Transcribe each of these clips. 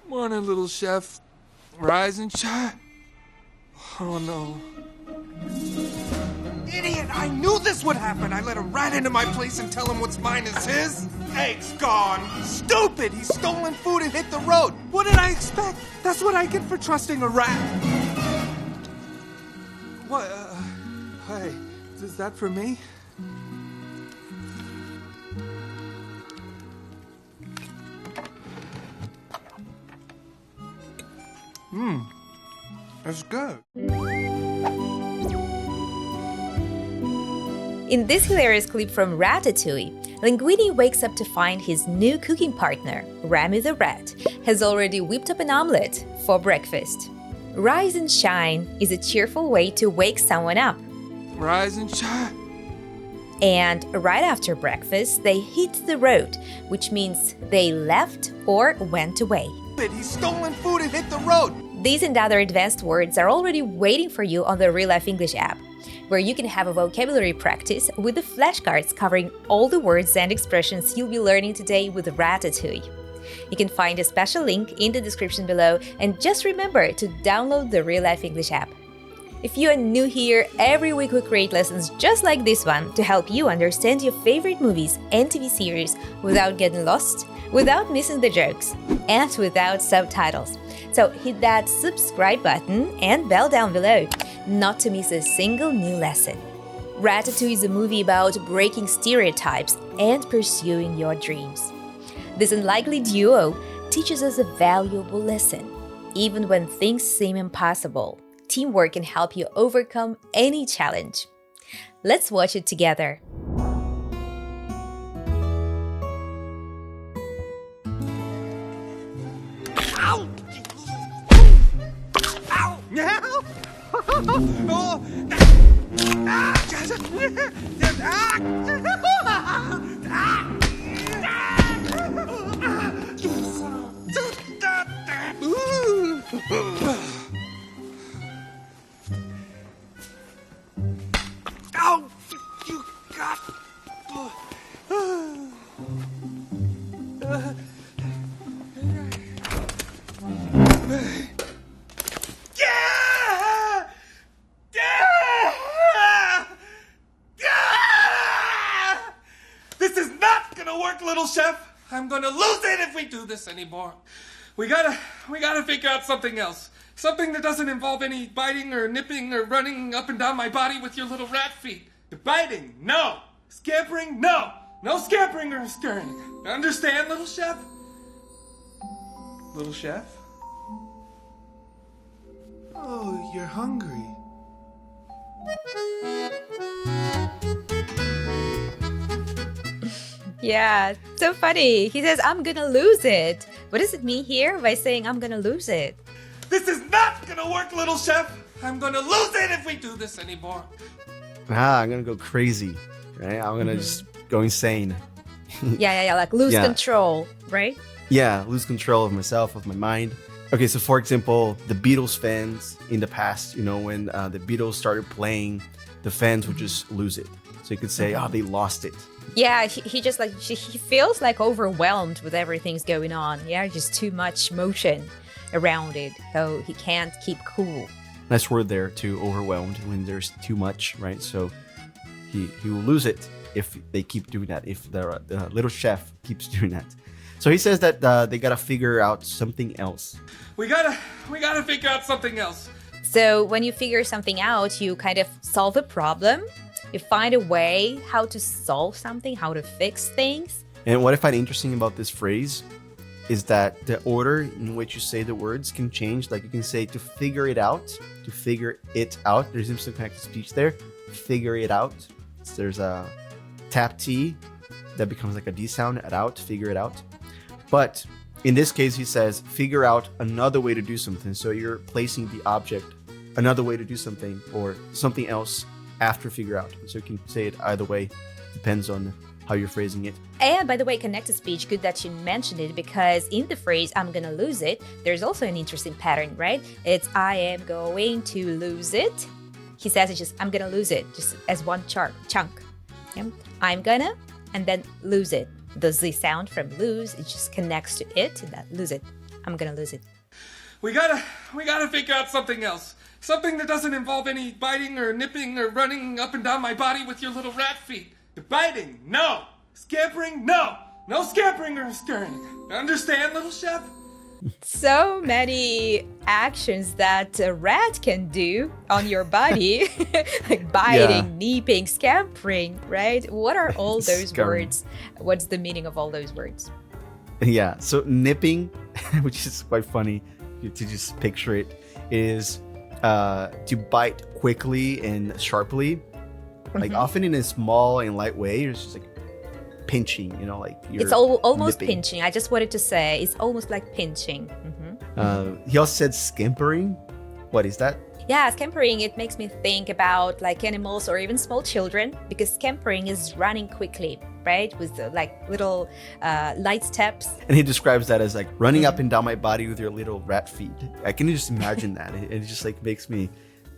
Morning, little chef. Rise and shine. Oh, no. Idiot! I knew this would happen! I let him right into my place and tell him what's mine is his. Eggs gone. Stupid! He stolen food and hit the road. What did I expect? That's what I get for trusting a rat. What? Hey, is that for me? That's good. In this hilarious clip from Ratatouille, Linguini wakes up to find his new cooking partner, Remy the rat, has already whipped up an omelette for breakfast. Rise and shine is a cheerful way to wake someone up. Rise and shine. And right after breakfast, they hit the road, which means they left or went away. He's stolen food and hit the road. These and other advanced words are already waiting for you on the Real Life English app, where you can have a vocabulary practice with the flashcards covering all the words and expressions you'll be learning today with Ratatouille. You can find a special link in the description below, and just remember to download the Real Life English app. If you are new here, every week we create lessons just like this one to help you understand your favorite movies and TV series without getting lost, without missing the jokes, and without subtitles. So hit that subscribe button and bell down below, not to miss a single new lesson. Ratatouille is a movie about breaking stereotypes and pursuing your dreams. This unlikely duo teaches us a valuable lesson. Even when things seem impossible, teamwork can help you overcome any challenge. Let's watch it together. Ow! Ow! Ow! You got... This is not gonna work, little chef. I'm gonna lose it if we do this anymore. We gotta figure out something else. Something that doesn't involve any biting or nipping or running up and down my body with your little rat feet. Biting, no. Scampering, no. No scampering or scurrying. Understand, little chef? Little chef? Oh, you're hungry. Yeah, so funny. He says, I'm gonna lose it. What does it mean here by saying I'm gonna lose it? This is not gonna work, little chef. I'm gonna lose it if we do this anymore. I'm gonna go crazy, right? I'm gonna just go insane. Yeah, like lose control, right? Yeah, lose control of myself, of my mind. Okay, so for example, the Beatles fans in the past, when the Beatles started playing, the fans would just lose it. So you could say, oh, they lost it. Yeah, he just like, he feels like overwhelmed with everything's going on. Yeah, just too much motion around it. So he can't keep cool. Nice word there, too, overwhelmed, when there's too much, right? So he will lose it if they keep doing that, if the little chef keeps doing that. So he says that they gotta figure out something else. We gotta figure out something else. So when you figure something out, you kind of solve a problem. You find a way how to solve something, how to fix things. And what I find interesting about this phrase is that the order in which you say the words can change. Like you can say to figure it out, to figure it out. There's some connected speech there. Figure it out. So there's a tap T that becomes like a D sound at out, figure it out. But in this case, he says, figure out another way to do something. So you're placing the object, another way to do something, or something else after figure out. So you can say it either way, depends on how you're phrasing it. And by the way, connected speech, good that you mentioned it, because in the phrase, I'm gonna lose it, there's also an interesting pattern, right? It's, I am going to lose it. He says it just, I'm gonna lose it, just as one chunk. Yeah? I'm gonna, and then lose it. The Z sound from lose, it just connects to it. That lose it. I'm gonna lose it. We gotta figure out something else. Something that doesn't involve any biting or nipping or running up and down my body with your little rat feet. Biting, no. Scampering, no. No scampering or scurrying. Understand, little chef? So many actions that a rat can do on your body, like biting, nipping, scampering, right? What are all those words? What's the meaning of all those words? Yeah, so nipping, which is quite funny to just picture it, is to bite quickly and sharply, like often in a small and light way. It's just like pinching, like you're it's almost nipping. Pinching. I just wanted to say it's almost like pinching. He also said skimpering. What is that? Yeah, scampering, it makes me think about like animals or even small children, because scampering is running quickly, right? With like little light steps. And he describes that as like running up and down my body with your little rat feet. I can just imagine that. It just like makes me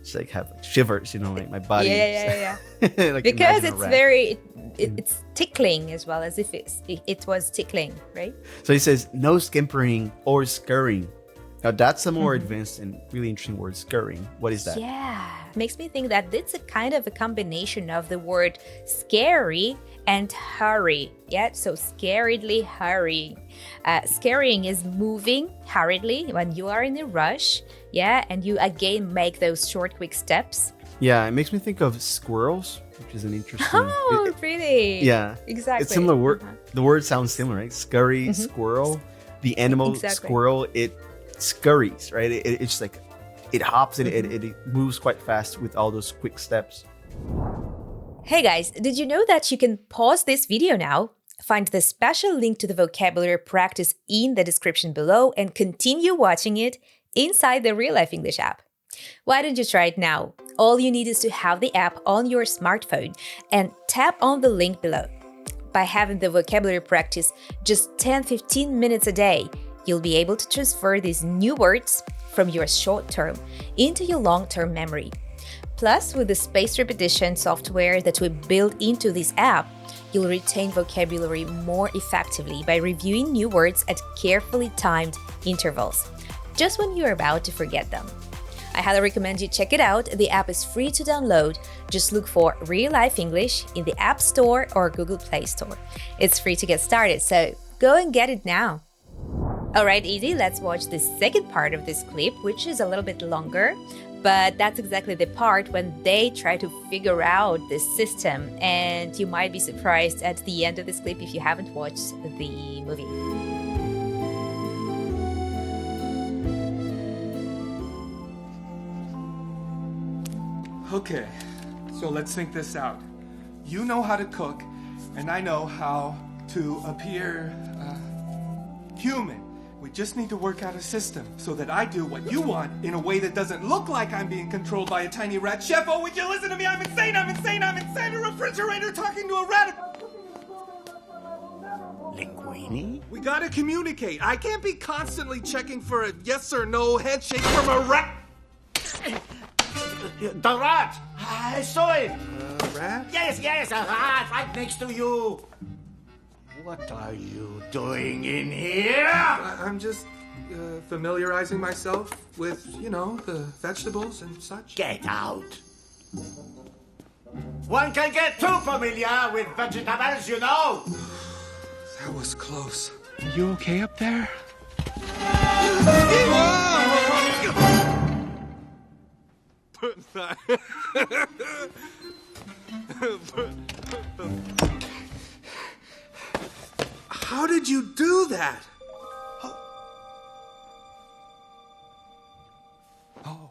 just like have like shivers, like my body. Yeah. Like Because imagine a it's rat. very, it's tickling as well, as if it was tickling, right? So he says no skimpering or scurrying. Now that's a more advanced and really interesting word, scurrying. What is that? Yeah, makes me think that it's a kind of a combination of the word scary and hurry. Yeah, so scaredly hurrying. Scurrying is moving hurriedly when you are in a rush. Yeah, and you again make those short, quick steps. Yeah, it makes me think of squirrels, which is an interesting. Oh, really? Yeah, exactly. It's similar word. The word sounds similar, right? Scurry, squirrel. The animal squirrel, it scurries, right? It's just like it hops and it moves quite fast with all those quick steps. Hey guys, did you know that you can pause this video now, find the special link to the vocabulary practice in the description below, and continue watching it inside the Real Life English app? Why don't you try it now? All you need is to have the app on your smartphone and tap on the link below. By having the vocabulary practice just 10-15 minutes a day, you'll be able to transfer these new words from your short-term into your long-term memory. Plus, with the spaced repetition software that we built into this app, you'll retain vocabulary more effectively by reviewing new words at carefully timed intervals, just when you're about to forget them. I highly recommend you check it out. The app is free to download. Just look for Real Life English in the App Store or Google Play Store. It's free to get started, so go and get it now. Alright, easy, let's watch the second part of this clip, which is a little bit longer, but that's exactly the part when they try to figure out this system, and you might be surprised at the end of this clip if you haven't watched the movie. Okay, so let's think this out. You know how to cook, and I know how to appear human. We just need to work out a system so that I do what you want in a way that doesn't look like I'm being controlled by a tiny rat. Chef, oh, would you listen to me? I'm insane, I'm insane, I'm insane. A refrigerator talking to a rat. Linguini? We gotta communicate. I can't be constantly checking for a yes or no headshake from a rat. The rat! I saw it! Rat? Yes, a rat right next to you. What are you doing in here? I'm just familiarizing myself with, the vegetables and such. Get out. One can get too familiar with vegetables, you know. That was close. You okay up there? How did you do that? Oh.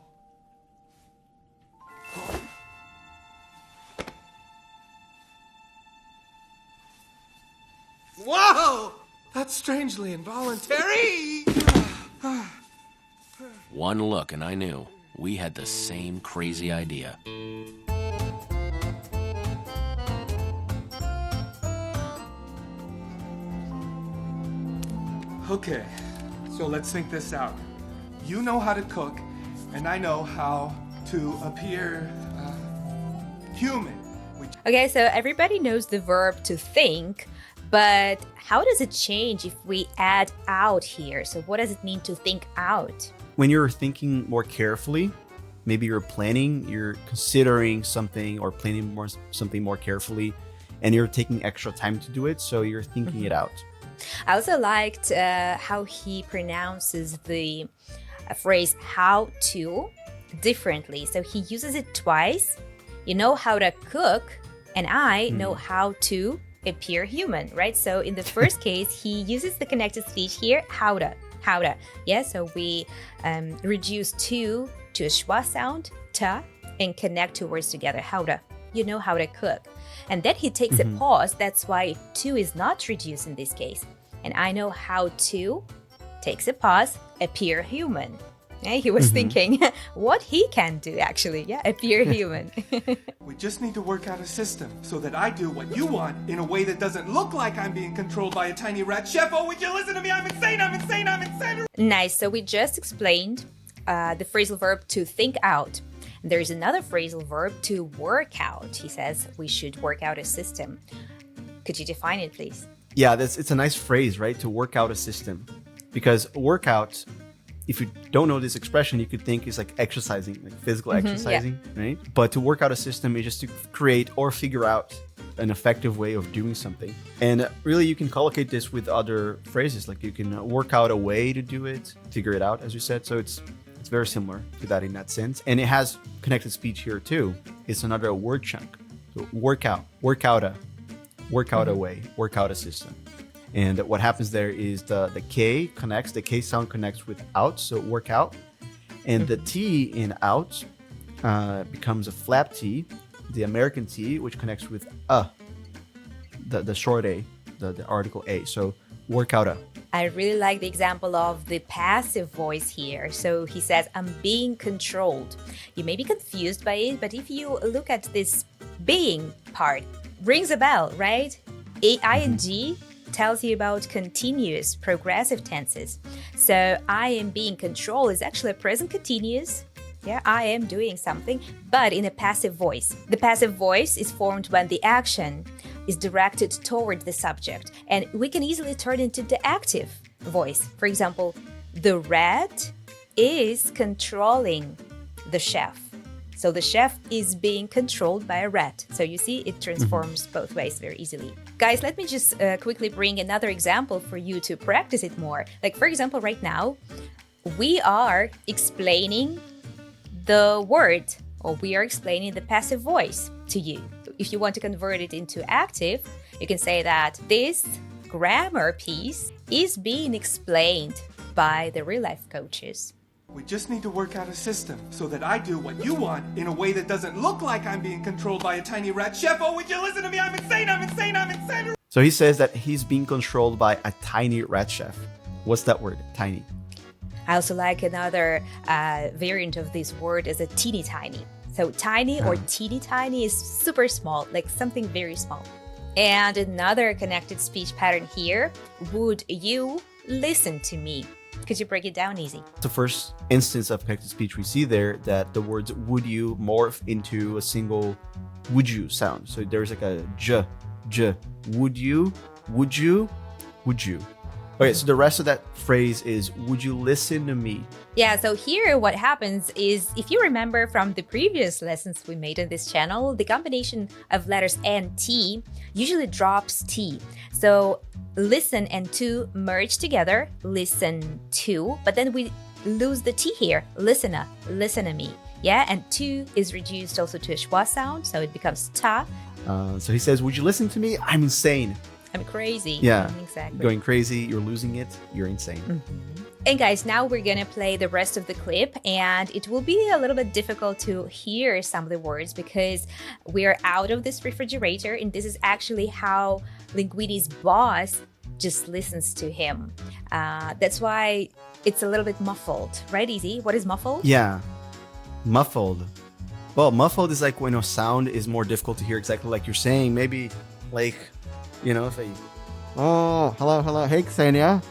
Whoa! That's strangely involuntary. One look and I knew we had the same crazy idea. Okay, so let's think this out. You know how to cook, and I know how to appear human. Okay, so everybody knows the verb to think, But how does it change if we add out here? So what does it mean to think out? When you're thinking more carefully, maybe you're planning, you're considering something or planning something more carefully, and you're taking extra time to do it, so you're thinking it out. I also liked how he pronounces the phrase how to differently. So he uses it twice. You know how to cook, and I know how to appear human, right? So in the first case, he uses the connected speech here, how to. Yeah, so we reduce to a schwa sound, ta, and connect two words together, how to. You know how to cook. And then he takes a pause. That's why to is not reduced in this case. And I know how to, takes a pause, appear human. Yeah, he was thinking what he can do, actually. Yeah, appear human. We just need to work out a system so that I do what you want in a way that doesn't look like I'm being controlled by a tiny rat chef. Oh, would you listen to me? I'm insane, I'm insane, I'm insane. Nice. So we just explained the phrasal verb to think out. There's another phrasal verb to work out. He says we should work out a system. Could you define it, please? Yeah, it's a nice phrase, right? To work out a system. Because workout, if you don't know this expression, you could think it's like exercising, like physical exercising, right? But to work out a system is just to create or figure out an effective way of doing something. And really, you can collocate this with other phrases. Like you can work out a way to do it, figure it out, as you said. So it's very similar to that in that sense. And it has connected speech here too. It's another word chunk. So work out a way, work out a system. And what happens there is the K connects, the K sound connects with out, so work out. And the T in out becomes a flap T, the American T, which connects with the short A, the article A. So work out a. I really like the example of the passive voice here. So he says, I'm being controlled. You may be confused by it, but if you look at this being part, rings a bell, right? ing tells you about continuous progressive tenses. So I am being controlled is actually a present continuous. Yeah, I am doing something, but in a passive voice. The passive voice is formed when the action is directed toward the subject, and we can easily turn into the active voice. For example, the rat is controlling the chef. So the chef is being controlled by a rat. So you see, it transforms both ways very easily. Guys, let me just quickly bring another example for you to practice it more. Like, for example, right now, we are explaining the word, or we are explaining the passive voice to you. If you want to convert it into active, you can say that this grammar piece is being explained by the real life coaches. We just need to work out a system so that I do what you want in a way that doesn't look like I'm being controlled by a tiny rat chef. Oh, would you listen to me? I'm insane, I'm insane, I'm insane. So he says that he's being controlled by a tiny rat chef. What's that word? Tiny. I also like another variant of this word is a teeny tiny. So tiny or teeny tiny is super small, like something very small. And another connected speech pattern here, would you listen to me? Could you break it down easy? The first instance of connected speech we see there that the words would you morph into a single would you sound. So there's like a j, would you. Okay, so the rest of that phrase is would you listen to me? Yeah, so here what happens is, if you remember from the previous lessons we made on this channel, the combination of letters and T usually drops T. So listen and to merge together, listen to, but then we lose the T here, listener, listen to me. Yeah, and to is reduced also to a schwa sound, so it becomes ta. So he says, would you listen to me? I'm insane. I'm crazy. Yeah, exactly. Going crazy, you're losing it, you're insane. And guys, now we're gonna play the rest of the clip, and it will be a little bit difficult to hear some of the words because we're out of this refrigerator, and this is actually how Linguini's boss just listens to him. That's why it's a little bit muffled, right, Easy? What is muffled? Yeah, muffled. Well, muffled is like when a sound is more difficult to hear, exactly like you're saying. Maybe like, you know, if I, oh, hello, hey Ksenia,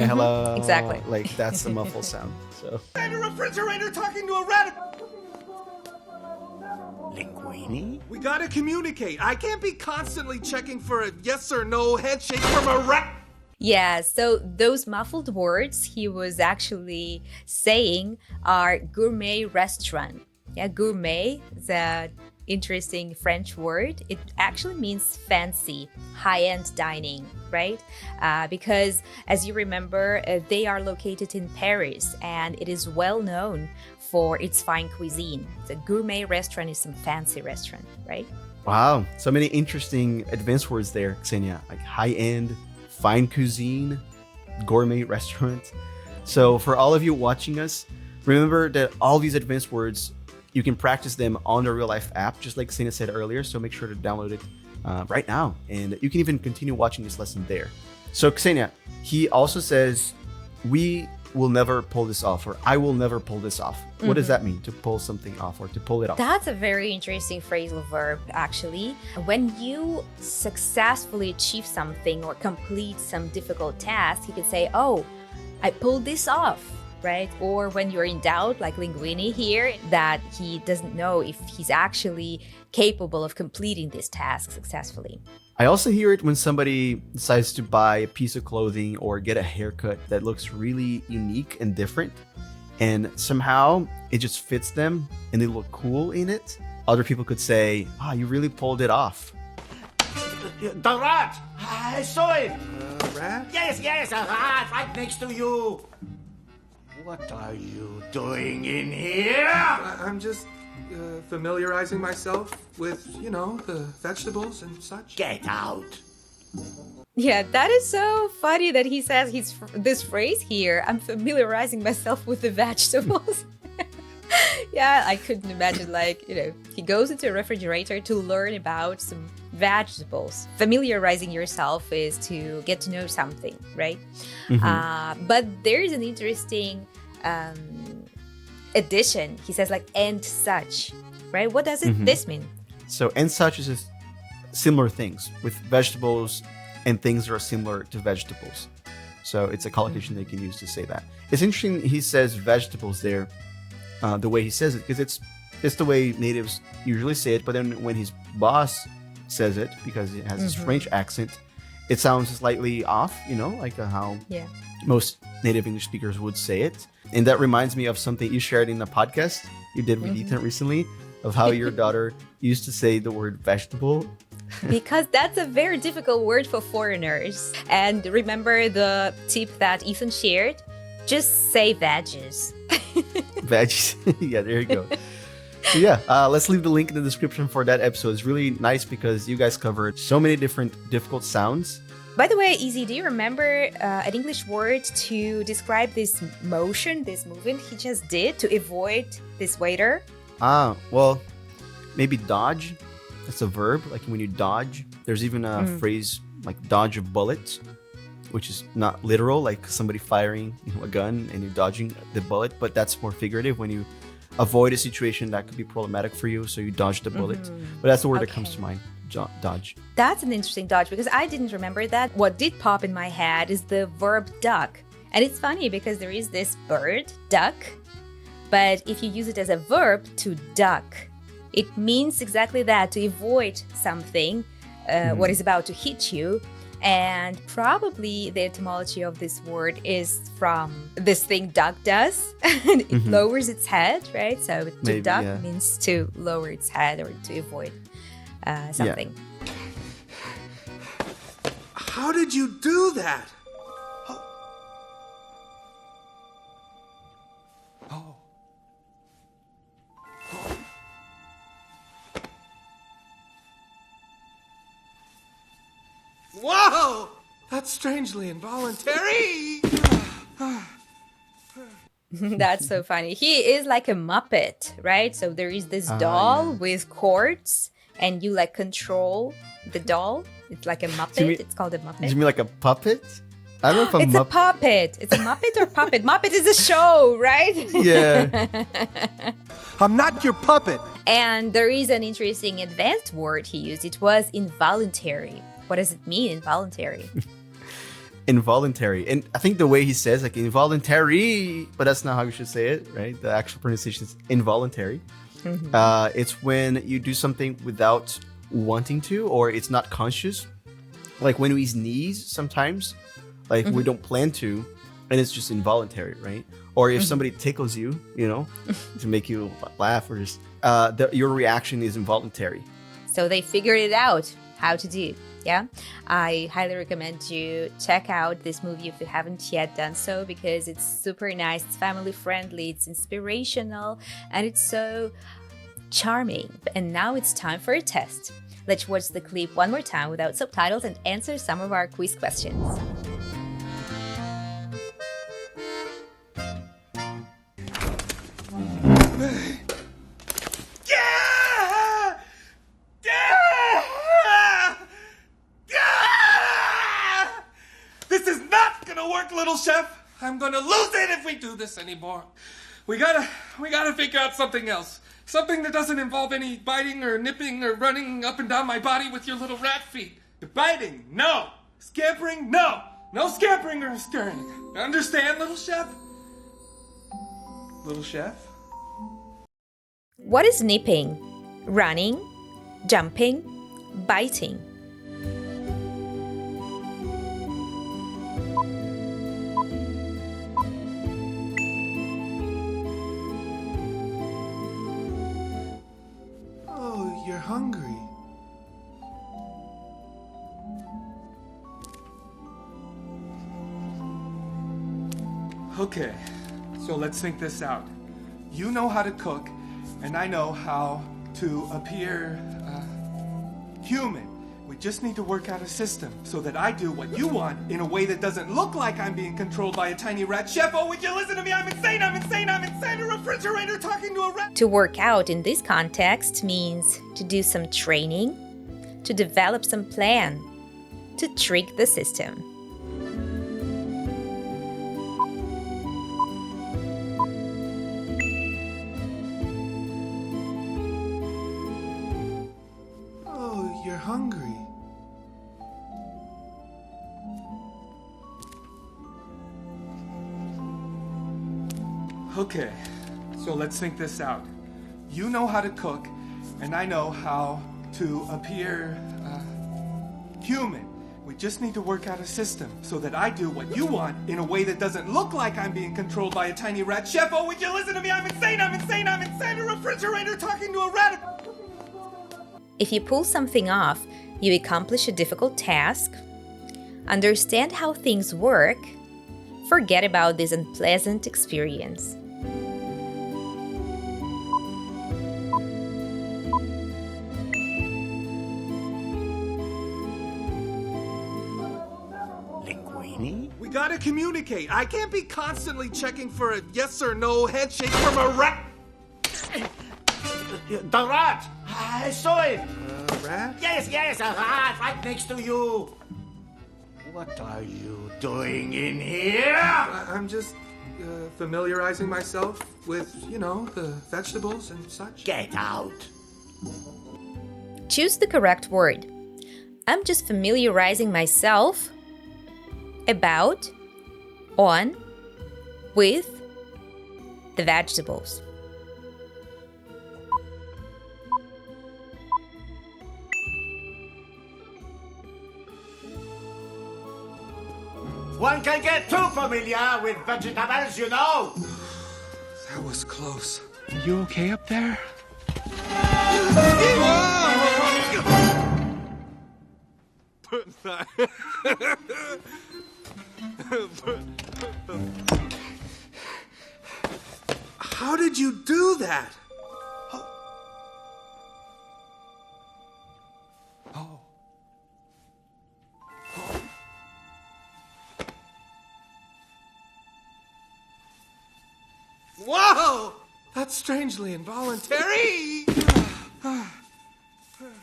hello. Exactly. Like that's the muffled sound. So. And a refrigerator talking to a rat. Linguini? We gotta communicate. I can't be constantly checking for a yes or no handshake from a rat. Yeah, so those muffled words he was actually saying are gourmet restaurant. Yeah, gourmet is an interesting French word. It actually means fancy, high-end dining, right? Because as you remember, they are located in Paris and it is well known for its fine cuisine. The gourmet restaurant is some fancy restaurant, right? Wow, so many interesting advanced words there, Ksenia. Like high-end, fine cuisine, gourmet restaurant. So for all of you watching us, remember that all these advanced words, you can practice them on the real life app, just like Ksenia said earlier. So make sure to download it right now. And you can even continue watching this lesson there. So Ksenia, he also says, we will never pull this off, or I will never pull this off. What does that mean, to pull something off or to pull it off? That's a very interesting phrasal verb, actually. When you successfully achieve something or complete some difficult task, you can say, oh, I pulled this off, right? Or when you're in doubt, like Linguini here, that he doesn't know if he's actually capable of completing this task successfully. I also hear it when somebody decides to buy a piece of clothing or get a haircut that looks really unique and different, and somehow it just fits them and they look cool in it. Other people could say, you really pulled it off. The rat! I saw it! Rat? Yes, a rat right next to you. What are you doing in here? I'm just familiarizing myself with, the vegetables and such. Get out. Yeah, that is so funny that he says this phrase here. I'm familiarizing myself with the vegetables. Yeah, I couldn't imagine, he goes into a refrigerator to learn about some vegetables. Familiarizing yourself is to get to know something, right? But there's an interesting addition. He says and such, right? What does this mean? So, and such is just similar things with vegetables and things that are similar to vegetables. So it's a collocation they can use to say that. It's interesting he says vegetables there, the way he says it, because it's the way natives usually say it, but then when his boss says it, because it has this French accent, it sounds slightly off, how most native English speakers would say it. And that reminds me of something you shared in the podcast you did with Ethan recently, of how your daughter used to say the word vegetable. Because that's a very difficult word for foreigners. And remember the tip that Ethan shared? Just say veggies. Veggies. Yeah, there you go. So yeah, let's leave the link in the description for that episode. It's really nice because you guys covered so many different difficult sounds. By the way, Izzy, do you remember an English word to describe this motion, this movement he just did to avoid this waiter? Well, maybe dodge. That's a verb, like when you dodge. There's even a phrase like dodge a bullet, which is not literal, like somebody firing a gun and you're dodging the bullet, but that's more figurative when you avoid a situation that could be problematic for you, so you dodge the bullet. But that's the word that comes to mind. Dodge. That's an interesting dodge because I didn't remember that. What did pop in my head is the verb duck. And it's funny because there is this bird, duck, but if you use it as a verb, to duck, it means exactly that, to avoid something, what is about to hit you. And probably the etymology of this word is from this thing duck does. And it lowers its head, right? So to duck means to lower its head or to avoid something. Yeah. How did you do that? Whoa! That's strangely involuntary. That's so funny. He is like a Muppet, right? So there is this doll with cords and you control the doll. It's like a Muppet. It's called a Muppet. Do you mean like a puppet? I don't know if it's a puppet. It's a Muppet or puppet. Muppet is a show, right? Yeah. I'm not your puppet. And there is an interesting advanced word he used. It was involuntary. What does it mean, involuntary? Involuntary. And I think the way he says involuntary, but that's not how you should say it, right? The actual pronunciation is involuntary. It's when you do something without wanting to, or it's not conscious. Like when we sneeze sometimes, like we don't plan to, and it's just involuntary, right? Or if somebody tickles you, you know, to make you laugh, or just your reaction is involuntary. So they figured it out how to do. Yeah, I highly recommend you check out this movie if you haven't yet done so, because it's super nice, it's family friendly, it's inspirational, and it's so charming. And now it's time for a test. Let's watch the clip one more time without subtitles and answer some of our quiz questions. This is not gonna work, little chef. I'm gonna lose it if we do this anymore. We gotta figure out something else. Something that doesn't involve any biting or nipping or running up and down my body with your little rat feet. Biting, no. Scampering, no. No scampering or scurrying. Understand, little chef? Little chef? What is nipping? Running? Jumping? Biting? Oh, you're hungry. Okay, so let's think this out. You know how to cook, and I know how to appear human. We just need to work out a system so that I do what you want in a way that doesn't look like I'm being controlled by a tiny rat. Chef, oh, would you listen to me? I'm insane, I'm insane, I'm insane. A refrigerator talking to a rat. To work out in this context means to do some training, to develop some plan, to trick the system. Oh, you're hungry. Okay, so let's think this out. You know how to cook, and I know how to appear human. We just need to work out a system so that I do what you want in a way that doesn't look like I'm being controlled by a tiny rat. Chef, oh, would you listen to me? I'm insane, I'm insane, I'm insane. A refrigerator talking to a rat. If you pull something off, you accomplish a difficult task, understand how things work, forget about this unpleasant experience. Linguini? We gotta communicate. I can't be constantly checking for a yes or no handshake from a rat. The rat! I saw it! Rat? Yes, a rat right next to you. What are you doing in here? I'm just familiarizing myself with, you know, the vegetables and such. Get out. Choose the correct word. I'm just familiarizing myself about, on, with the vegetables. One can get too familiar with vegetables, you know. That was close. You okay up there? How did you do that? Oh. Whoa! That's strangely involuntary.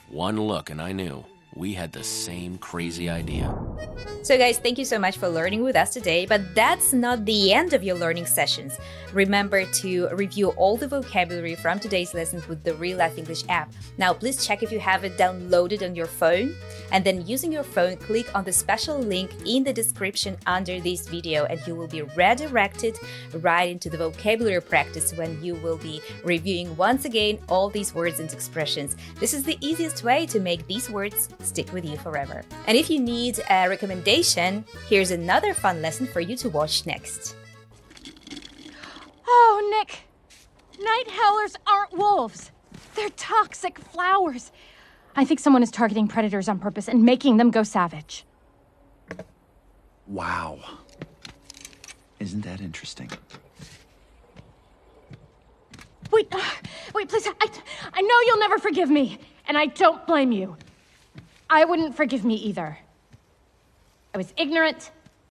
One look and I knew we had the same crazy idea. So guys, thank you so much for learning with us today, but that's not the end of your learning sessions. Remember to review all the vocabulary from today's lessons with the Real Life English app. Now, please check if you have it downloaded on your phone, and then using your phone, click on the special link in the description under this video, and you will be redirected right into the vocabulary practice when you will be reviewing once again all these words and expressions. This is the easiest way to make these words stick with you forever. And if you need a recommendation, here's another fun lesson for you to watch next. Oh, Nick! Night howlers aren't wolves. They're toxic flowers. I think someone is targeting predators on purpose and making them go savage. Wow. Isn't that interesting? Wait, please. I know you'll never forgive me, and I don't blame you. I wouldn't forgive me either. I was ignorant,